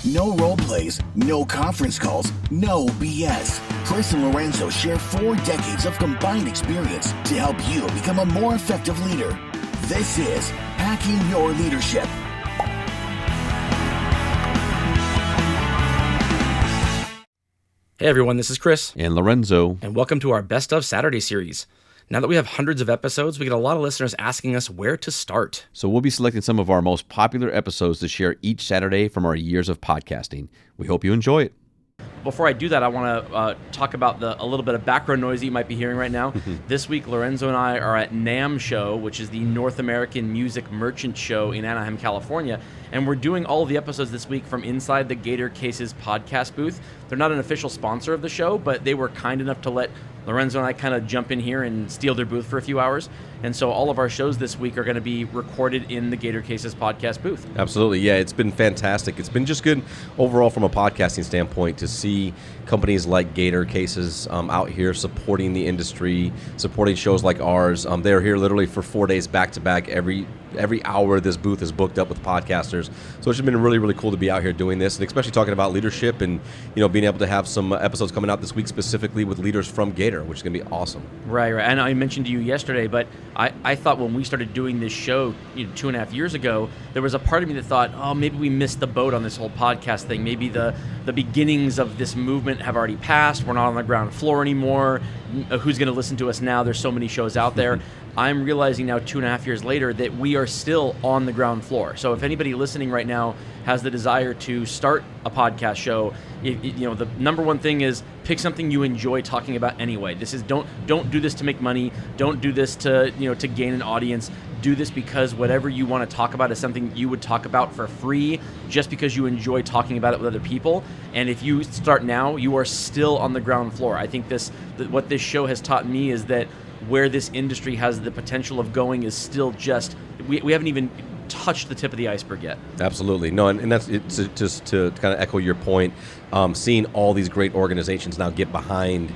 No role plays, no conference calls, no BS. Chris and Lorenzo share 4 decades of combined experience to help you become a more effective leader. This is Hacking Your Leadership. Hey everyone, this is Chris. And Lorenzo. And welcome to our Best of Saturday series. Now that we have hundreds of episodes, we get a lot of listeners asking us where to start. So we'll be selecting some of our most popular episodes to share each Saturday from our years of podcasting. We hope you enjoy it. Before I do that, I want to talk about a little bit of background noise that you might be hearing right now. This week, Lorenzo and I are at NAMM Show, which is the North American Music Merchant Show in Anaheim, California. And we're doing all of the episodes this week from inside the Gator Cases podcast booth. They're not an official sponsor of the show, but they were kind enough to let Lorenzo and I kind of jump in here and steal their booth for a few hours. And so all of our shows this week are going to be recorded in the Gator Cases podcast booth. Absolutely. Yeah, it's been fantastic. It's been just good overall from a podcasting standpoint to see companies like Gator Cases out here supporting the industry, supporting shows like ours. They're here literally for 4 days back to back. Every hour this booth is booked up with podcasters. So it's just been really, really cool to be out here doing this, and especially talking about leadership and being able to have some episodes coming out this week specifically with leaders from Gator, which is going to be awesome. Right. And I mentioned to you yesterday, but I thought when we started doing this show 2.5 years ago, there was a part of me that thought, oh, maybe we missed the boat on this whole podcast thing. Maybe the beginnings of this movement have already passed. We're not on the ground floor anymore. Who's going to listen to us now? There's so many shows out there. I'm realizing now 2.5 years later that we are still on the ground floor. So if anybody listening right now has the desire to start a podcast show, the number one thing is pick something you enjoy talking about anyway. This is don't do this to make money. Don't do this to gain an audience. Do this because whatever you want to talk about is something you would talk about for free just because you enjoy talking about it with other people. And if you start now, you are still on the ground floor. I think what this show has taught me is that where this industry has the potential of going is still just, we haven't even touched the tip of the iceberg yet. Absolutely. No, and that's just to kind of echo your point, seeing all these great organizations now get behind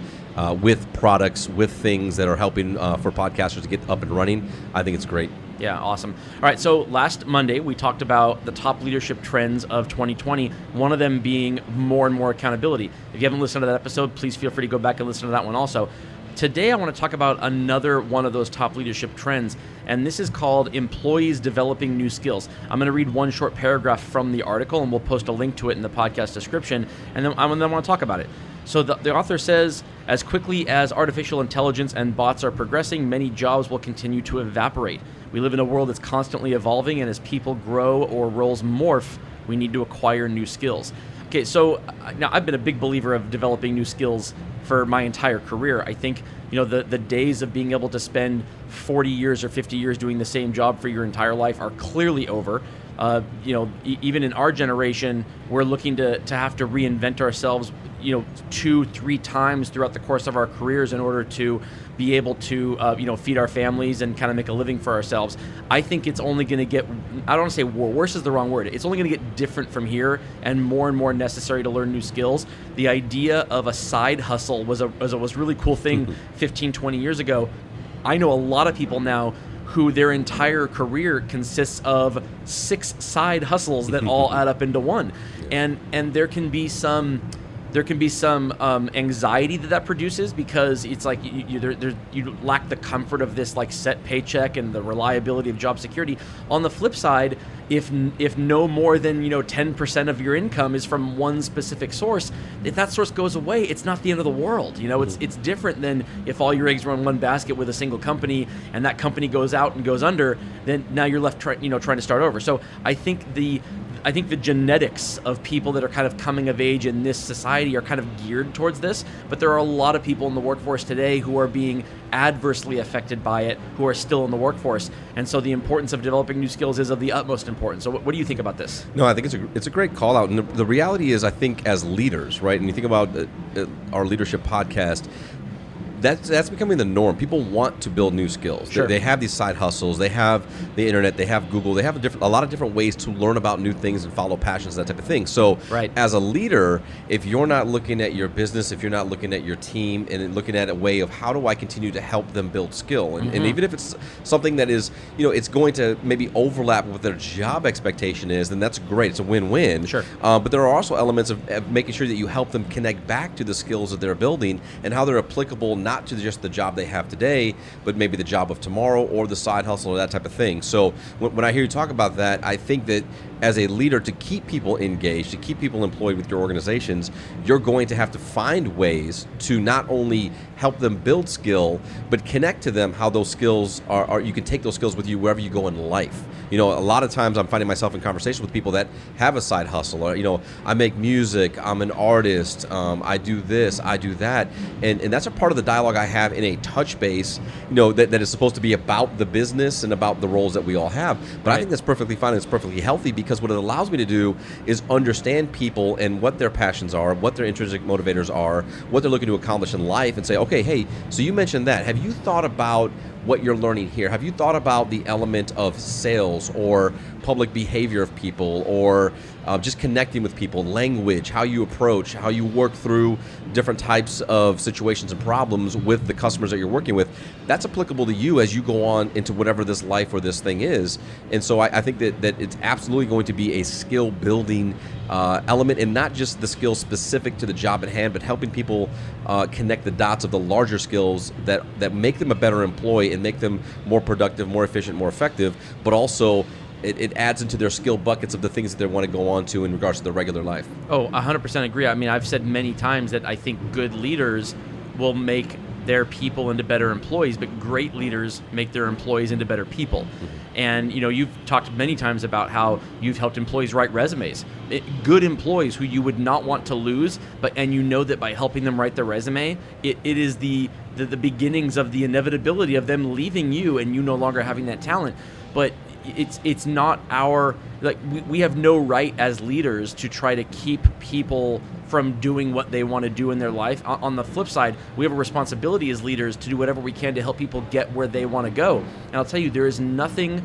with products, with things that are helping for podcasters to get up and running. I think it's great. Yeah, awesome. All right, so last Monday, we talked about the top leadership trends of 2020, one of them being more and more accountability. If you haven't listened to that episode, please feel free to go back and listen to that one also. Today, I want to talk about another one of those top leadership trends, and this is called employees developing new skills. I'm going to read one short paragraph from the article, and we'll post a link to it in the podcast description, and then I want to talk about it. So the author says, as quickly as artificial intelligence and bots are progressing, many jobs will continue to evaporate. We live in a world that's constantly evolving, and as people grow or roles morph, we need to acquire new skills. Okay, so now I've been a big believer of developing new skills for my entire career. I think the days of being able to spend 40 years or 50 years doing the same job for your entire life are clearly over. Even in our generation, we're looking to have to reinvent ourselves 2-3 times throughout the course of our careers in order to be able to feed our families and kind of make a living for ourselves. I think it's only going to get, I don't want to say worse is the wrong word, it's only going to get different from here and more necessary to learn new skills. The idea of a side hustle was a really cool thing 15-20 years ago. I know a lot of people now who their entire career consists of 6 side hustles that all add up into one. And there can be some anxiety that produces because it's like you lack the comfort of this like set paycheck and the reliability of job security. On the flip side, if no more than 10% of your income is from one specific source, if that source goes away, it's not the end of the world. It's different than if all your eggs are in one basket with a single company and that company goes out and goes under, then now you're left trying to start over. So I think the genetics of people that are kind of coming of age in this society are kind of geared towards this, but there are a lot of people in the workforce today who are being adversely affected by it, who are still in the workforce. And so the importance of developing new skills is of the utmost importance. So what do you think about this? No, I think it's a great call out. And the reality is, I think as leaders, right, and you think about our leadership podcast, that's becoming the norm. People want to build new skills. Sure. They have these side hustles. They have the internet. They have Google. They have a lot of different ways to learn about new things and follow passions, that type of thing. So Right. as a leader, if you're not looking at your business, if you're not looking at your team and looking at a way of how do I continue to help them build skill, and even if it's something that is, it's going to maybe overlap with what their job expectation is, then that's great. It's a win-win. Sure. But there are also elements of making sure that you help them connect back to the skills that they're building and how they're applicable not to just the job they have today, but maybe the job of tomorrow or the side hustle or that type of thing. So when I hear you talk about that, I think that as a leader, to keep people engaged, to keep people employed with your organizations, you're going to have to find ways to not only help them build skill, but connect to them how those skills are you can take those skills with you wherever you go in life. A lot of times I'm finding myself in conversation with people that have a side hustle, or, I make music, I'm an artist, I do this, I do that. And that's a part of the dialogue I have in a touch base, that is supposed to be about the business and about the roles that we all have. But I think that's perfectly fine and it's perfectly healthy, because what it allows me to do is understand people and what their passions are, what their intrinsic motivators are, what they're looking to accomplish in life, and say, okay, hey, so you mentioned that. Have you thought about what you're learning here? Have you thought about the element of sales or public behavior of people, or just connecting with people, language, how you approach, how you work through different types of situations and problems with the customers that you're working with? That's applicable to you as you go on into whatever this life or this thing is. And so I think that it's absolutely going to be a skill building element, and not just the skills specific to the job at hand, but helping people connect the dots of the larger skills that make them a better employee and make them more productive, more efficient, more effective, but also it adds into their skill buckets of the things that they want to go on to in regards to their regular life. Oh, 100% agree. I mean, I've said many times that I think good leaders will make their people into better employees, but great leaders make their employees into better people. And you've talked many times about how you've helped employees write resumes. Good employees who you would not want to lose, and that by helping them write their resume, it is the beginnings of the inevitability of them leaving you and you no longer having that talent. But it's not we have no right as leaders to try to keep people from doing what they want to do in their life. On the flip side, we have a responsibility as leaders to do whatever we can to help people get where they want to go. And I'll tell you, there is nothing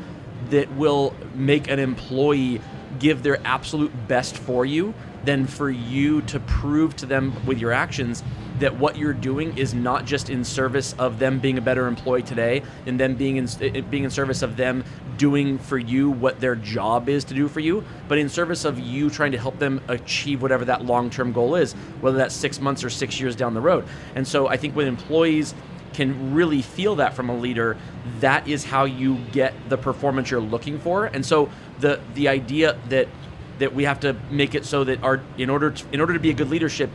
that will make an employee give their absolute best for you than for you to prove to them with your actions that what you're doing is not just in service of them being a better employee today and them being in service of them doing for you what their job is to do for you, but in service of you trying to help them achieve whatever that long-term goal is, whether that's 6 months or 6 years down the road. And so I think when employees can really feel that from a leader, that is how you get the performance you're looking for. And so the idea that we have to make it so that in order to be a good leadership,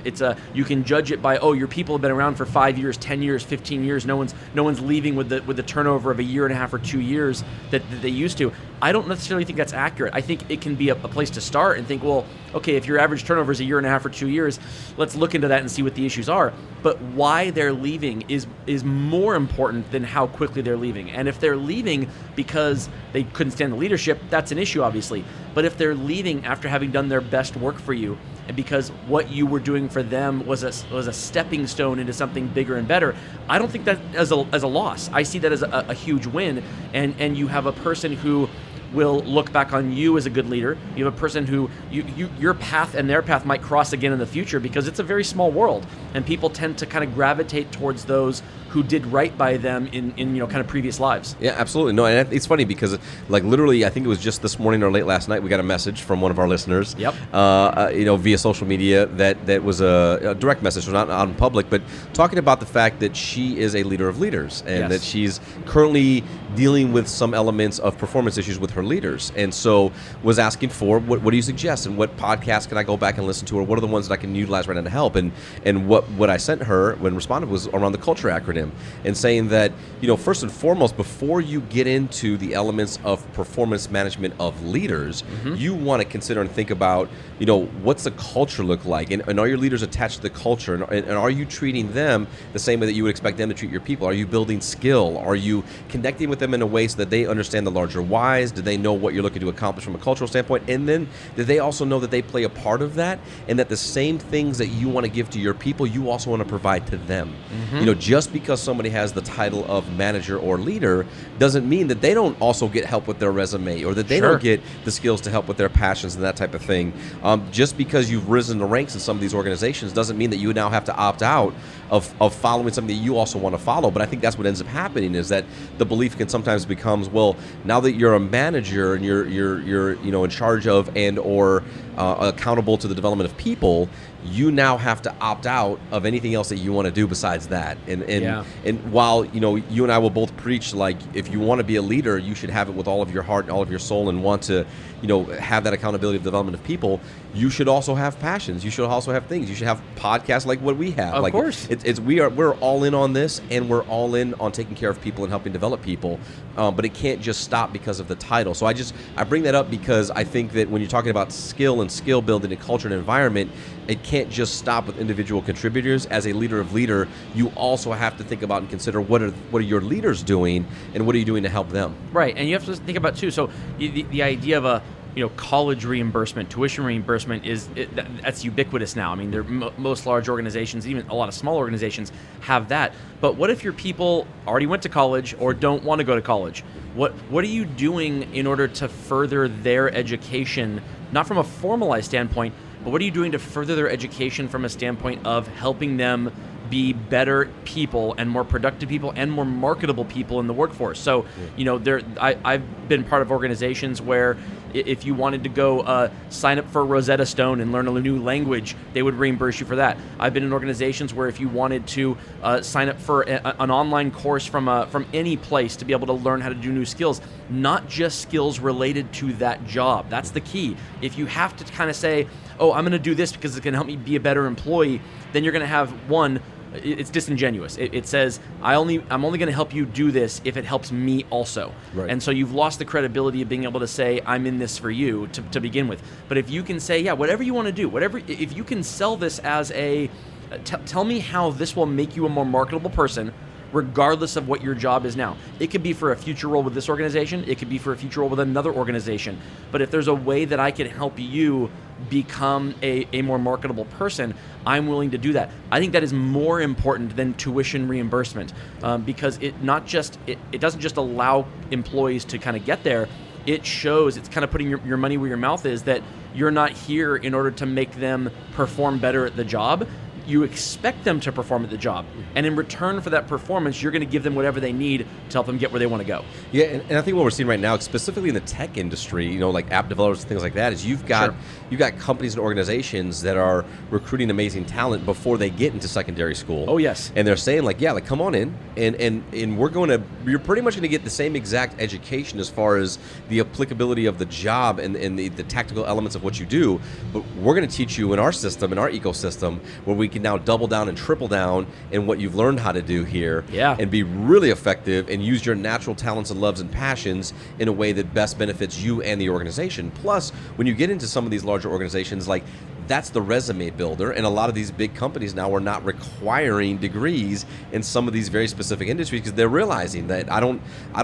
you can judge it by, your people have been around for 5 years, 10 years, 15 years. No one's leaving with the turnover of a year and a half or 2 years that they used to. I don't necessarily think that's accurate. I think it can be a place to start and think, well, okay, if your average turnover is a year and a half or 2 years, let's look into that and see what the issues are. But why they're leaving is more important than how quickly they're leaving. And if they're leaving because they couldn't stand the leadership, that's an issue, obviously. But if they're leaving after having done their best work for you, and because what you were doing for them was a stepping stone into something bigger and better, I don't think that as a loss. I see that as a huge win. And you have a person who will look back on you as a good leader. You have a person who your path and their path might cross again in the future, because it's a very small world, and people tend to kind of gravitate towards those who did right by them in kind of previous lives. Yeah, absolutely. No, and it's funny because literally, I think it was just this morning or late last night, we got a message from one of our listeners. Yep. Via social media that was a direct message, so not on public, but talking about the fact that she is a leader of leaders, and that she's currently dealing with some elements of performance issues with her leaders, and so was asking for what do you suggest, and what podcasts can I go back and listen to, or what are the ones that I can utilize right now to help, and what I sent her when responded was around the culture acronym, and saying that first and foremost, before you get into the elements of performance management of leaders, you want to consider and think about what's the culture look like, and are your leaders attached to the culture, and are you treating them the same way that you would expect them to treat your people? Are you building skill? Are you connecting with them in a way so that they understand the larger whys? Do they know what you're looking to accomplish from a cultural standpoint? And then do they also know that they play a part of that, and that the same things that you want to give to your people, you also want to provide to them? Just because somebody has the title of manager or leader doesn't mean that they don't also get help with their resume, or that they don't get the skills to help with their passions and that type of thing. Just because you've risen the ranks in some of these organizations doesn't mean that you now have to opt out of following something that you also want to follow. But I think that's what ends up happening, is that the belief can sometimes becomes, well, now that you're a manager and you're in charge of and or accountable to the development of people, you now have to opt out of anything else that you want to do besides that. And while you and I will both preach, like, if you want to be a leader, you should have it with all of your heart and all of your soul, and want to have that accountability of development of people, you should also have passions. You should also have things. You should have podcasts like what we have. Of course. We're all in on this, and we're all in on taking care of people and helping develop people. But it can't just stop because of the title. So I bring that up because I think that when you're talking about skill and skill building and culture and environment, it can't just stop with individual contributors. As a leader, you also have to think about and consider what are your leaders doing, and what are you doing to help them. Right, and you have to think about too. So the idea of a college reimbursement, tuition reimbursement that's ubiquitous now. I mean, most large organizations, even a lot of small organizations, have that. But what if your people already went to college or don't want to go to college? What are you doing in order to further their education, not from a formalized standpoint, but what are you doing to further their education from a standpoint of helping them be better people and more productive people and more marketable people in the workforce? So, I've been part of organizations where if you wanted to go sign up for Rosetta Stone and learn a new language, they would reimburse you for that. I've been in organizations where if you wanted to sign up for an online course from any place to be able to learn how to do new skills, not just skills related to that job. That's the key. If you have to kind of say, oh, I'm going to do this because it's going to help me be a better employee, then you're going to have it's disingenuous. It says, I'm only going to help you do this if it helps me also. Right. And so you've lost the credibility of being able to say, I'm in this for you to begin with. But if you can say, yeah, whatever you want to do, if you can sell this as tell me how this will make you a more marketable person, regardless of what your job is now. It could be for a future role with this organization. It could be for a future role with another organization. But if there's a way that I can help you become a more marketable person, I'm willing to do that. I think that is more important than tuition reimbursement, because it doesn't just allow employees to kind of get there. It shows, it's kind of putting your money where your mouth is, that you're not here in order to make them perform better at the job. You expect them to perform at the job. And in return for that performance, you're going to give them whatever they need to help them get where they want to go. Yeah, and I think what we're seeing right now, specifically in the tech industry, like app developers and things like that, is you've got companies and organizations that are recruiting amazing talent before they get into secondary school. Oh, yes. And they're saying, come on in, and you're pretty much going to get the same exact education as far as the applicability of the job and the tactical elements of what you do, but we're going to teach you in our system, in our ecosystem, where we can now double down and triple down in what you've learned how to do here, and be really effective and use your natural talents and loves and passions in a way that best benefits you and the organization. Plus, when you get into some of these larger organizations, that's the resume builder, and a lot of these big companies now are not requiring degrees in some of these very specific industries, because they're realizing that I don't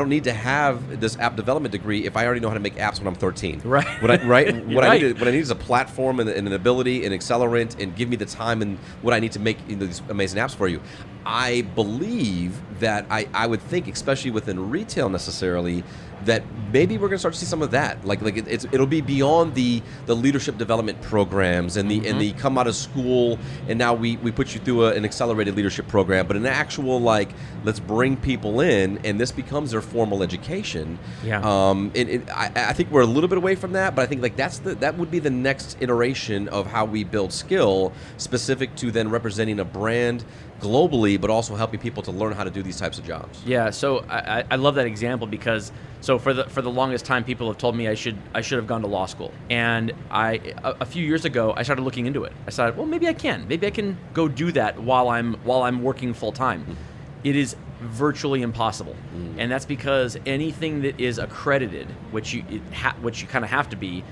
need to have this app development degree if I already know how to make apps when I'm 13. Right. What I need is a platform and an ability, an accelerant, and give me the time and what I need to make these amazing apps for you. I believe that I would think, especially within retail necessarily, that maybe we're going to start to see some of that. It'll be beyond the leadership development programs and the come out of school and now we put you through an accelerated leadership program, but an actual let's bring people in and this becomes their formal education. Yeah. I think we're a little bit away from that, but I think that would be the next iteration of how we build skill specific to then representing a brand globally, but also helping people to learn how to do these types of jobs. Yeah, so I love that example because for the longest time people have told me I should have gone to law school, and a few years ago I started looking into it. I thought, well, maybe I can go do that while I'm working full time. It is virtually impossible, and that's because anything that is accredited, which you kind of have to be,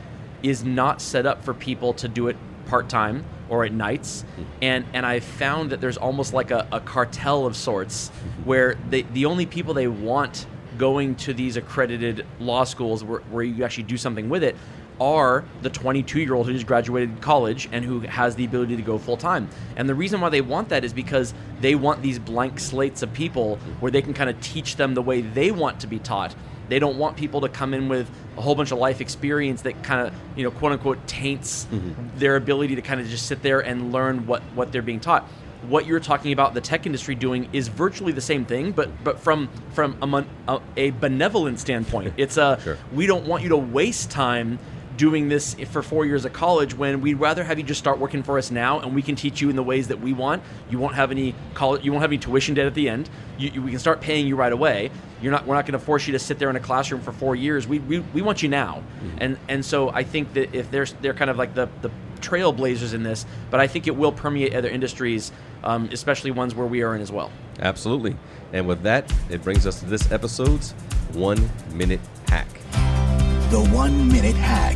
is not set up for people to do it part-time or at nights, and I found that there's almost like a cartel of sorts where the only people they want going to these accredited law schools where you actually do something with it are the 22-year-old who just graduated college and who has the ability to go full-time. And the reason why they want that is because they want these blank slates of people where they can kind of teach them the way they want to be taught. They don't want people to come in with a whole bunch of life experience that kind of, quote unquote, taints their ability to kind of just sit there and learn what they're being taught. What you're talking about the tech industry doing is virtually the same thing, but from a benevolent standpoint. It's Sure. We don't want you to waste time doing this for 4 years of college when we'd rather have you just start working for us now, and we can teach you in the ways that we want. You won't have any college, you won't have any tuition debt at the end. We can start paying you right away. We're not going to force you to sit there in a classroom for 4 years. We want you now. And so I think that if they're kind of like the trailblazers in this, but I think it will permeate other industries, especially ones where we are in as well. Absolutely. And with that, it brings us to this episode's 1 Minute Hack. The 1 Minute Hack.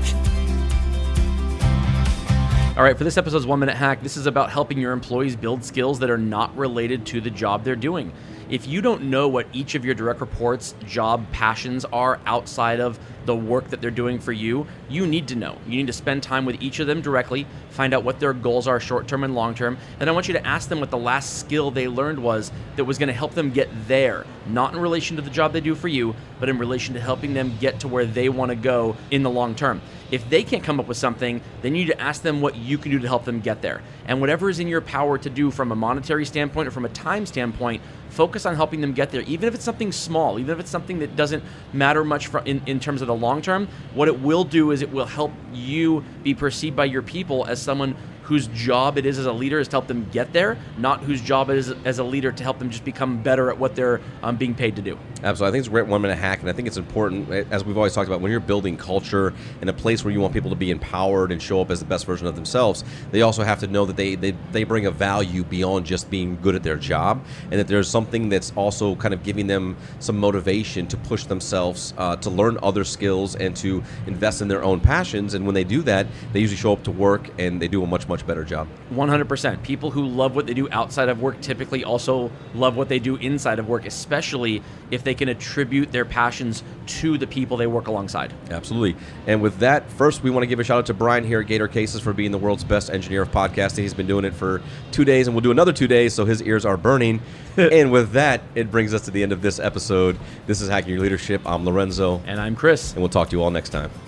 All right, for this episode's 1 Minute Hack, this is about helping your employees build skills that are not related to the job they're doing. If you don't know what each of your direct reports' job passions are outside of the work that they're doing for you, you need to know. You need to spend time with each of them directly, find out what their goals are short-term and long-term, and I want you to ask them what the last skill they learned was that was going to help them get there, not in relation to the job they do for you, but in relation to helping them get to where they want to go in the long term. If they can't come up with something, then you need to ask them what you can do to help them get there. And whatever is in your power to do from a monetary standpoint or from a time standpoint, focus on helping them get there, even if it's something small, even if it's something that doesn't matter much in terms of the long term. What it will do is it will help you be perceived by your people as someone whose job it is as a leader is to help them get there, not whose job it is as a leader to help them just become better at what they're being paid to do. Absolutely. I think it's a great 1 minute hack, and I think it's important, as we've always talked about, when you're building culture in a place where you want people to be empowered and show up as the best version of themselves, they also have to know that they bring a value beyond just being good at their job, and that there's something that's also kind of giving them some motivation to push themselves, to learn other skills and to invest in their own passions. And when they do that, they usually show up to work and they do a much better job. 100%. People who love what they do outside of work typically also love what they do inside of work, especially if they can attribute their passions to the people they work alongside. Absolutely. And with that, first we want to give a shout out to Brian here at Gator Cases for being the world's best engineer of podcasting. He's been doing it for 2 days and we'll do another 2 days, so his ears are burning. And with that, it brings us to the end of this episode. This is Hacking Your Leadership. I'm Lorenzo. And I'm Chris. And we'll talk to you all next time.